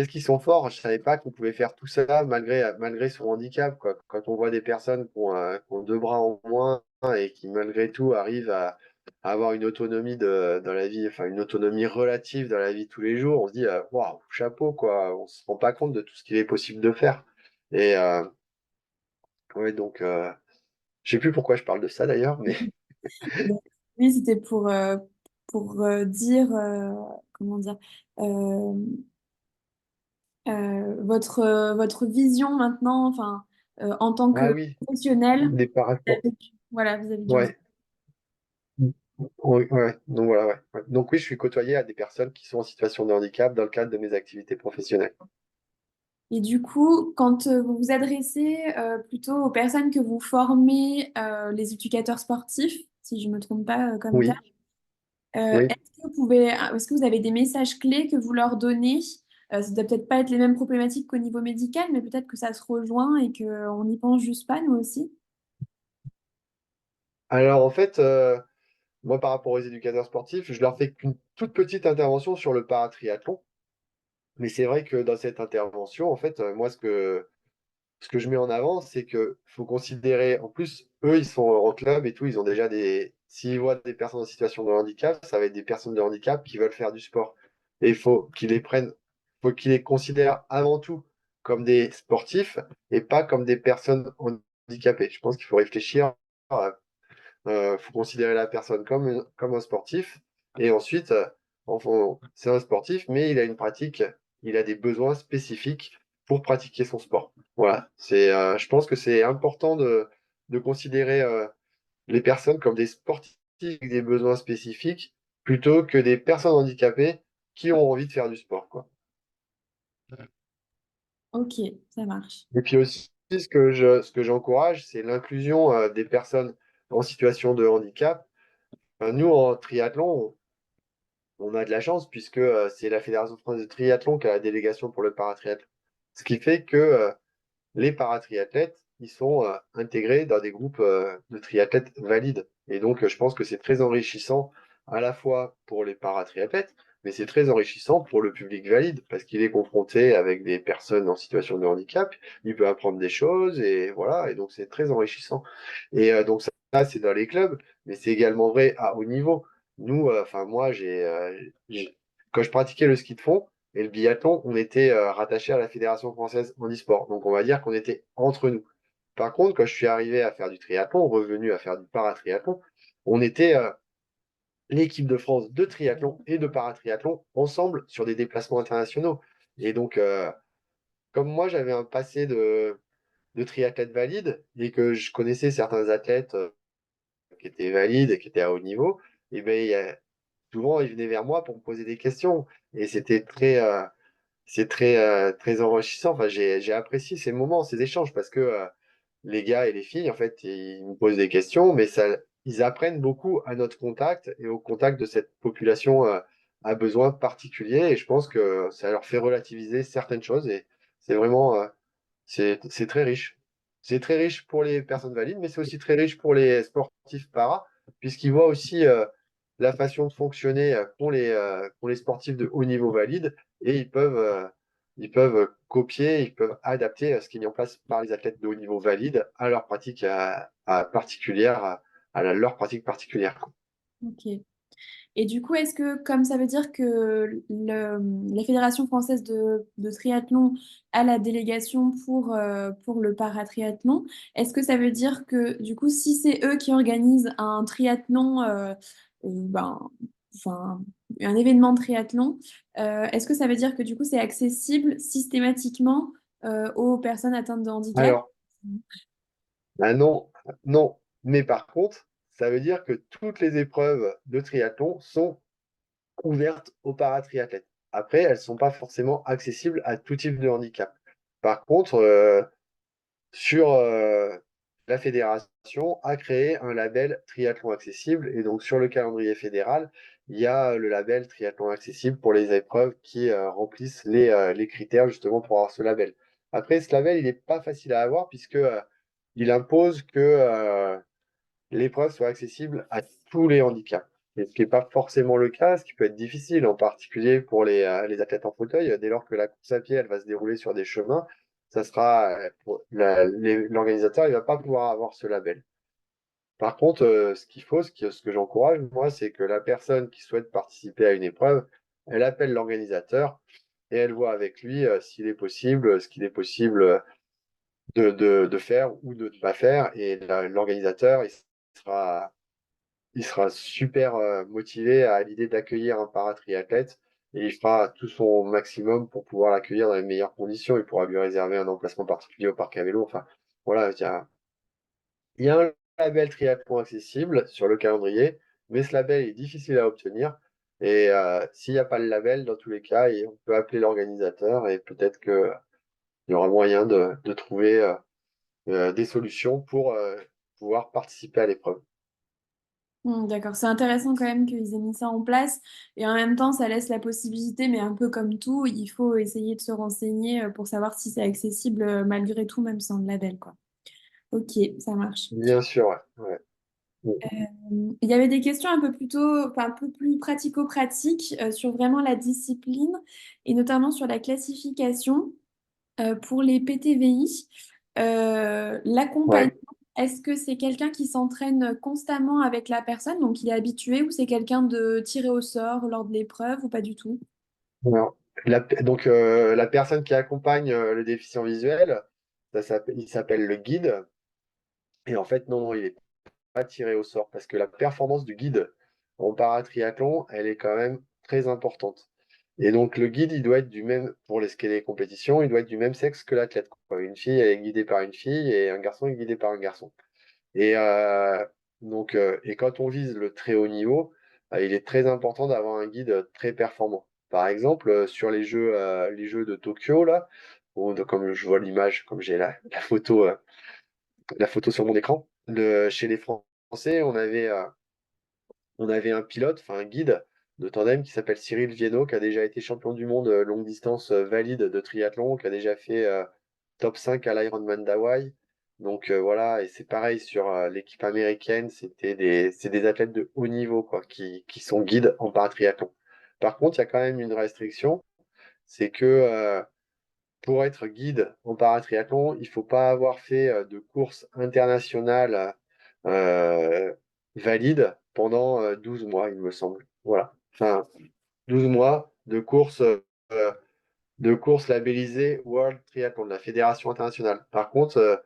qu'ils sont forts? Je savais pas qu'on pouvait faire tout ça malgré son handicap, quoi. Quand on voit des personnes qui ont deux bras en moins et qui malgré tout arrivent à avoir une autonomie dans la vie, enfin une autonomie relative dans la vie de tous les jours, on se dit waouh, chapeau quoi. On se rend pas compte de tout ce qu'il est possible de faire. Et ouais donc je sais plus pourquoi je parle de ça d'ailleurs, mais Donc, oui, c'était pour dire, comment dire, euh, votre vision maintenant, enfin, en tant que ah oui, professionnel, des parasports. voilà, vis-à-vis du handicap. Ouais. Oui, ouais. Donc voilà, ouais. Ouais. Donc oui, je suis côtoyé à des personnes qui sont en situation de handicap dans le cadre de mes activités professionnelles. Et du coup, quand vous vous adressez plutôt aux personnes que vous formez, les éducateurs sportifs, si je ne me trompe pas comme terme, Oui, oui. est-ce que vous avez des messages clés que vous leur donnez? Ça doit peut-être pas être les mêmes problématiques qu'au niveau médical, mais peut-être que ça se rejoint et qu'on n'y pense juste pas, nous aussi. Alors en fait, moi par rapport aux éducateurs sportifs, je leur fais qu'une toute petite intervention sur le paratriathlon. Mais c'est vrai que dans cette intervention, en fait, moi ce que je mets en avant, c'est que faut considérer, en plus, eux, ils sont en club et tout, ils ont déjà s'ils voient des personnes en situation de handicap, ça va être des personnes de handicap qui veulent faire du sport. Et il faut qu'ils les considèrent avant tout comme des sportifs et pas comme des personnes handicapées. Je pense qu'il faut réfléchir faut considérer la personne comme un sportif. Et ensuite, enfin, c'est un sportif, mais il a une pratique, il a des besoins spécifiques pour pratiquer son sport. Voilà. Je pense que c'est important de considérer les personnes comme des sportifs avec des besoins spécifiques plutôt que des personnes handicapées qui ont envie de faire du sport, quoi. Ok, ça marche. Et puis aussi, ce que j'encourage, c'est l'inclusion des personnes en situation de handicap. Nous, en triathlon, on a de la chance puisque c'est la Fédération française de triathlon qui a la délégation pour le paratriathlon. Ce qui fait que les paratriathlètes, ils sont intégrés dans des groupes de triathlètes valides. Et donc, je pense que c'est très enrichissant à la fois pour les paratriathlètes, mais c'est très enrichissant pour le public valide parce qu'il est confronté avec des personnes en situation de handicap, il peut apprendre des choses et voilà, et donc c'est très enrichissant. Et donc ça, c'est dans les clubs, mais c'est également vrai à haut niveau. Nous, enfin moi, quand je pratiquais le ski de fond, et le biathlon, on était rattaché à la Fédération française handisport. Donc, on va dire qu'on était entre nous. Par contre, quand je suis arrivé à faire du triathlon, revenu à faire du paratriathlon, on était l'équipe de France de triathlon et de paratriathlon ensemble sur des déplacements internationaux. Et donc, comme moi, j'avais un passé de triathlète valide et que je connaissais certains athlètes qui étaient valides et qui étaient à haut niveau, et ben, souvent, ils venaient vers moi pour me poser des questions. Et c'est très enrichissant. Enfin, j'ai apprécié ces moments, ces échanges, parce que les gars et les filles, en fait, ils me posent des questions, mais ils apprennent beaucoup à notre contact et au contact de cette population à besoins particuliers. Et je pense que ça leur fait relativiser certaines choses et C'est vraiment, c'est très riche. C'est très riche pour les personnes valides, mais c'est aussi très riche pour les sportifs para, puisqu'ils voient aussi la façon de fonctionner qu'ont les sportifs de haut niveau valides, et ils peuvent copier, ils peuvent adapter ce qui est mis en place par les athlètes de haut niveau valides à leur pratique particulière, leur pratique particulière, quoi. Ok. Et du coup, est-ce que, comme ça veut dire que la Fédération française de triathlon a la délégation pour le paratriathlon, est-ce que ça veut dire que, du coup, si c'est eux qui organisent un triathlon, ben, enfin, un événement de triathlon, est-ce que ça veut dire que, du coup, c'est accessible systématiquement, aux personnes atteintes de handicap? Alors, bah non, non. Mais par contre, ça veut dire que toutes les épreuves de triathlon sont ouvertes aux paratriathlètes. Après, elles ne sont pas forcément accessibles à tout type de handicap. Par contre, sur la fédération a créé un label triathlon accessible et donc sur le calendrier fédéral, il y a le label triathlon accessible pour les épreuves qui remplissent les critères justement pour avoir ce label. Après, ce label, il n'est pas facile à avoir puisque il impose que l'épreuve soit accessible à tous les handicaps. Et ce qui n'est pas forcément le cas, ce qui peut être difficile, en particulier pour les athlètes en fauteuil, dès lors que la course à pied, elle va se dérouler sur des chemins, ça sera, l'organisateur, il va pas pouvoir avoir ce label. Par contre, ce qu'il faut, ce que j'encourage, moi, c'est que la personne qui souhaite participer à une épreuve, elle appelle l'organisateur et elle voit avec lui s'il est possible, ce qu'il est possible de faire ou de ne pas faire. Et l'organisateur, sera, il sera super motivé à l'idée d'accueillir un paratriathlète et il fera tout son maximum pour pouvoir l'accueillir dans les meilleures conditions. Il pourra lui réserver un emplacement particulier au parc à vélo. Enfin, voilà, il y a un label triathlon accessible sur le calendrier, mais ce label est difficile à obtenir. Et s'il n'y a pas le label, dans tous les cas, on peut appeler l'organisateur et peut-être qu'il y aura moyen de trouver des solutions pour pouvoir participer à l'épreuve. D'accord, c'est intéressant quand même qu'ils aient mis ça en place et en même temps ça laisse la possibilité, mais un peu comme tout, il faut essayer de se renseigner pour savoir si c'est accessible malgré tout, même sans le label, quoi. Ok, ça marche. Bien sûr, ouais. Ouais. Il y avait des questions un peu plutôt, enfin, un peu plus pratico-pratiques sur vraiment la discipline et notamment sur la classification. Pour les PTVI, l'accompagnant, Ouais. est-ce que c'est quelqu'un qui s'entraîne constamment avec la personne, donc il est habitué, ou c'est quelqu'un de tiré au sort lors de l'épreuve, ou pas du tout? Alors, la personne qui accompagne le déficient visuel, il s'appelle le guide. Et en fait, non, non, il est pas tiré au sort parce que la performance du guide en paratriathlon, elle est quand même très importante. Et donc, le guide, il doit être du même, pour les skater compétitions, il doit être du même sexe que l'athlète, quoi. Une fille, elle est guidée par une fille et un garçon est guidé par un garçon. Et et quand on vise le très haut niveau, il est très important d'avoir un guide très performant. Par exemple, sur les jeux de Tokyo, là, comme je vois l'image, comme j'ai la photo sur mon écran, chez les Français, on avait un pilote, enfin un guide de tandem qui s'appelle Cyril Viennot, qui a déjà été champion du monde longue distance valide de triathlon, qui a déjà fait top 5 à l'Ironman d'Hawaï. Donc voilà, et c'est pareil sur l'équipe américaine, c'est des athlètes de haut niveau quoi, qui sont guides en paratriathlon. Par contre, il y a quand même une restriction, c'est que pour être guide en paratriathlon, il faut pas avoir fait de course internationale euh, valide pendant 12 mois, il me semble. Voilà. Enfin, 12 mois de course labellisée World Triathlon de la Fédération internationale. Par contre,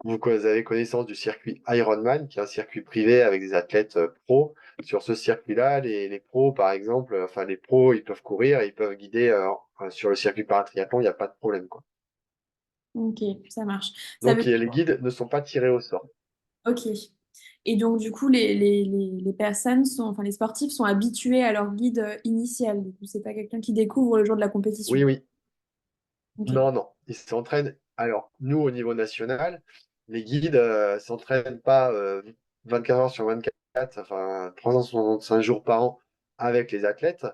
vous avez connaissance du circuit Ironman, qui est un circuit privé avec des athlètes pros. Sur ce circuit-là, les pros, par exemple, enfin les pros, ils peuvent courir, ils peuvent guider sur le circuit paratriathlon, il n'y a pas de problème, quoi. Ok, ça marche. Ça veut Donc les guides ne sont pas tirés au sort. Ok. Et donc, du coup, les personnes sont, enfin, les sportifs sont habitués à leur guide initial. Du coup, c'est pas quelqu'un qui découvre le jour de la compétition. Oui, oui. Ok. Non, non. Ils s'entraînent. Alors, nous, au niveau national, les guides s'entraînent pas 24 heures sur 24, enfin 365 jours par an avec les athlètes.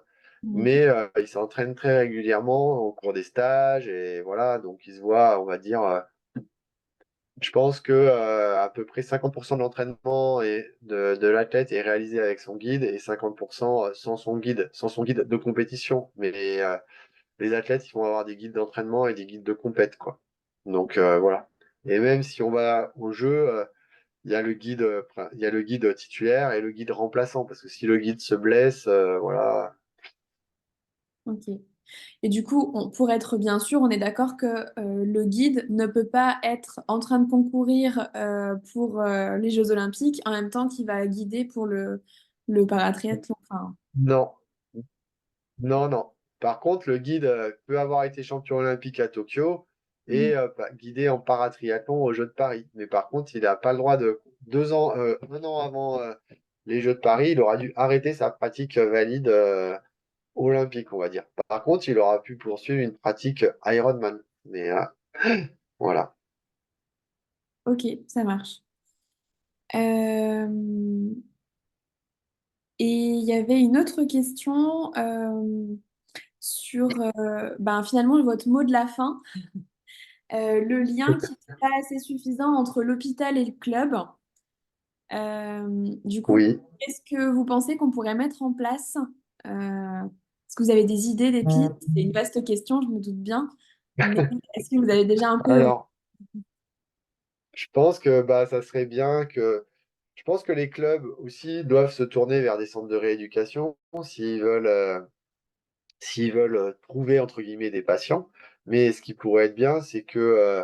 Mhm. mais ils s'entraînent très régulièrement au cours des stages et voilà, donc ils se voient, on va dire, je pense que à peu près 50% de l'entraînement et de l'athlète est réalisé avec son guide et 50% sans son guide de compétition. Mais les athlètes, ils vont avoir des guides d'entraînement et des guides de compète, quoi. Donc voilà. Et même si on va au jeu, il y a il y a le guide titulaire et le guide remplaçant, parce que si le guide se blesse, voilà. Ok. Et du coup, pour être bien sûr, on est d'accord que le guide ne peut pas être en train de concourir pour les Jeux Olympiques en même temps qu'il va guider pour le paratriathlon. Enfin, Non, non, non. Par contre, le guide peut avoir été champion olympique à Tokyo mm, et guidé en paratriathlon aux Jeux de Paris. Mais par contre, il n'a pas le droit de 2 ans, 1 an avant les Jeux de Paris, il aura dû arrêter sa pratique valide olympique, on va dire. Par contre, il aura pu poursuivre une pratique Ironman. Mais voilà. ok, ça marche. Euh, et il y avait une autre question sur ben, finalement votre mot de la fin, le lien qui n'est pas assez suffisant entre l'hôpital et le club. Du coup, Oui. qu'est-ce que vous pensez qu'on pourrait mettre en place? Est-ce que vous avez des idées, des pistes? C'est une vaste question, je me doute bien. Mais est-ce que vous avez déjà un peu... Alors, je pense que bah, ça serait bien que. Je pense que les clubs aussi doivent se tourner vers des centres de rééducation s'ils veulent trouver entre guillemets des patients. Mais ce qui pourrait être bien, c'est que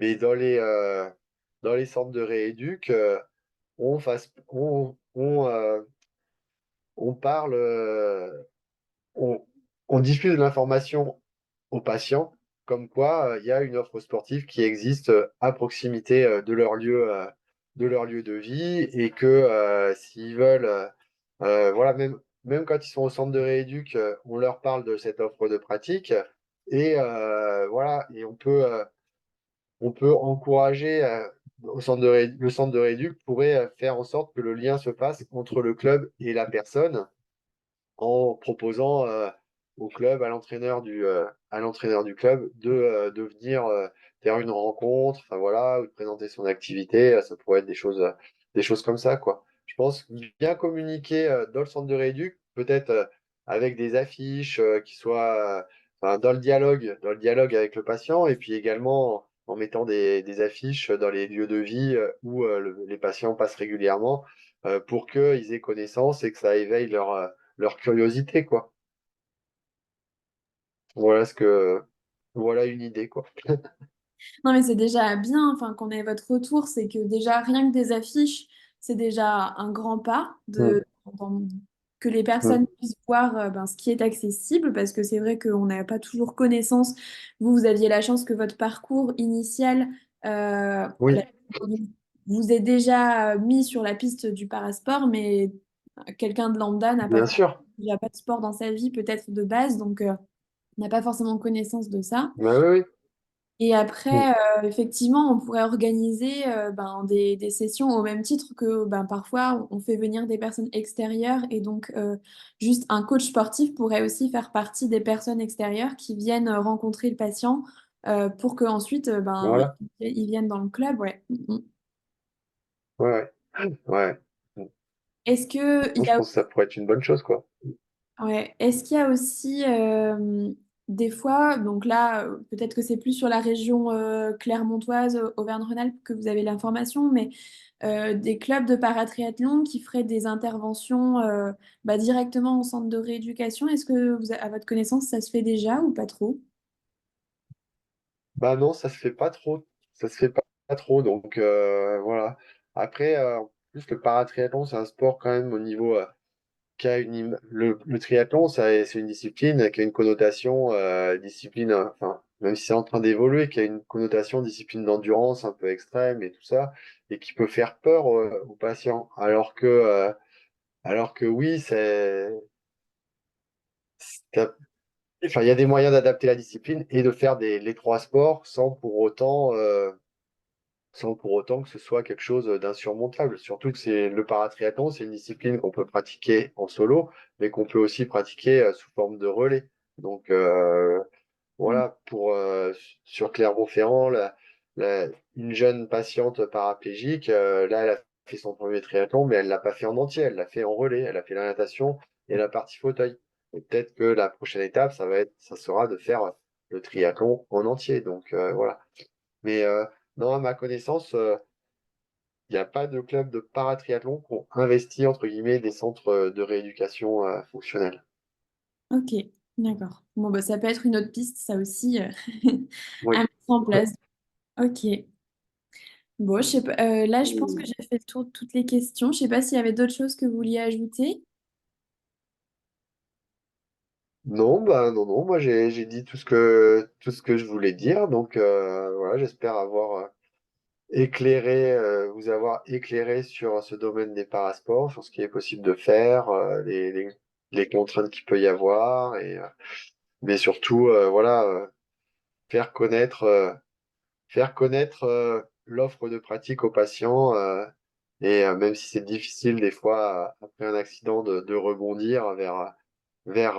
mais dans les centres de rééduc, on fasse, on parle, on, on diffuse de l'information aux patients, comme quoi il y a une offre sportive qui existe à proximité de leur lieu de vie et que s'ils veulent, voilà, même quand ils sont au centre de rééduc, on leur parle de cette offre de pratique et voilà, et on peut encourager le centre de rééduc pourrait faire en sorte que le lien se fasse entre le club et la personne en proposant au club, à l'entraîneur du club de venir faire une rencontre, enfin voilà, ou de présenter son activité. Ça pourrait être des choses comme ça, quoi. Je pense bien communiquer dans le centre de rééduc, peut-être avec des affiches qui soient enfin, dans le dialogue avec le patient, et puis également en mettant des affiches dans les lieux de vie où les patients passent régulièrement pour qu'ils aient connaissance et que ça éveille leur curiosité, quoi. Voilà voilà une idée, quoi. Non, mais c'est déjà bien, enfin, qu'on ait votre retour, c'est que déjà, rien que des affiches, c'est déjà un grand pas Mm, dans- que les personnes mm. puissent voir ben, ce qui est accessible, parce que c'est vrai qu'on n'a pas toujours connaissance. Vous aviez la chance que votre parcours initial Oui, vous ait déjà mis sur la piste du parasport, mais quelqu'un de lambda bien sûr. n'a pas de sport dans sa vie, peut-être de base, donc n'a pas forcément connaissance de ça. Bah oui, Et oui. après, effectivement, on pourrait organiser ben, des sessions au même titre que ben, parfois on fait venir des personnes extérieures et donc juste un coach sportif pourrait aussi faire partie des personnes extérieures qui viennent rencontrer le patient pour qu'ensuite ben, Voilà. ils viennent dans le club. Ouais. Mm, mm. Ouais, ouais. Ouais. Mm. Est-ce que il Moi, y je a pense que ça pourrait être une bonne chose, quoi. Ouais. Est-ce qu'il y a aussi des fois, donc là, peut-être que c'est plus sur la région clermontoise, Auvergne-Rhône-Alpes que vous avez l'information, mais des clubs de paratriathlon qui feraient des interventions bah, directement au centre de rééducation. Est-ce que à votre connaissance, ça se fait déjà ou pas trop? Bah non, ça se fait pas trop. Ça se fait pas trop, donc voilà. Après, en plus, le paratriathlon, c'est un sport quand même au niveau qui a le triathlon, c'est une discipline qui a une connotation discipline, enfin, même si c'est en train d'évoluer, qui a une connotation discipline d'endurance un peu extrême et tout ça, et qui peut faire peur aux patients. Alors que oui, enfin, il y a des moyens d'adapter la discipline et de faire les trois sports sans pour autant sans pour autant que ce soit quelque chose d'insurmontable. Surtout que le paratriathlon, c'est une discipline qu'on peut pratiquer en solo, mais qu'on peut aussi pratiquer sous forme de relais. Donc Mm. voilà, sur Clermont-Ferrand, une jeune patiente paraplégique, là, elle a fait son premier triathlon, mais elle l'a pas fait en entier, elle l'a fait en relais, elle a fait la natation et la partie fauteuil. Et peut-être que la prochaine étape, ça sera de faire le triathlon en entier. Donc voilà. Mais non, à ma connaissance, il n'y a pas de club de paratriathlon qui ont investi, entre guillemets, des centres de rééducation fonctionnelle. Ok, d'accord. Bon, bah, ça peut être une autre piste, ça aussi, à Oui. mettre en place. Ok. Bon, je sais pas, là, je pense que j'ai fait le tour de toutes les questions. Je sais pas s'il y avait d'autres choses que vous vouliez ajouter. Non, bah non, non, moi j'ai dit tout ce que je voulais dire, donc voilà, j'espère avoir vous avoir éclairé sur ce domaine des parasports, sur ce qui est possible de faire, les contraintes qu'il peut y avoir, mais surtout voilà, faire connaître l'offre de pratique aux patients, même si c'est difficile des fois après un accident de rebondir vers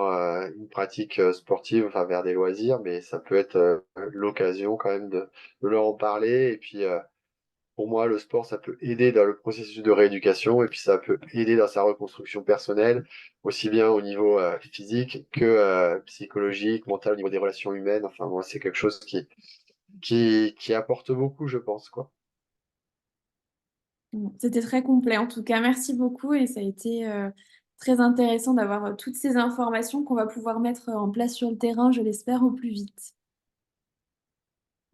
une pratique sportive, enfin vers des loisirs, mais ça peut être l'occasion quand même de leur en parler. Et puis pour moi, le sport, ça peut aider dans le processus de rééducation et puis ça peut aider dans sa reconstruction personnelle, aussi bien au niveau physique que psychologique, mental, au niveau des relations humaines. Enfin, moi, c'est quelque chose qui apporte beaucoup, je pense, quoi. Bon, c'était très complet. En tout cas, merci beaucoup et ça a été très intéressant d'avoir toutes ces informations qu'on va pouvoir mettre en place sur le terrain, je l'espère, au plus vite.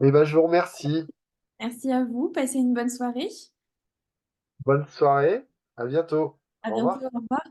Eh ben, je vous remercie. Merci à vous. Passez une bonne soirée. Bonne soirée. À bientôt. À Au bientôt. revoir. Au revoir.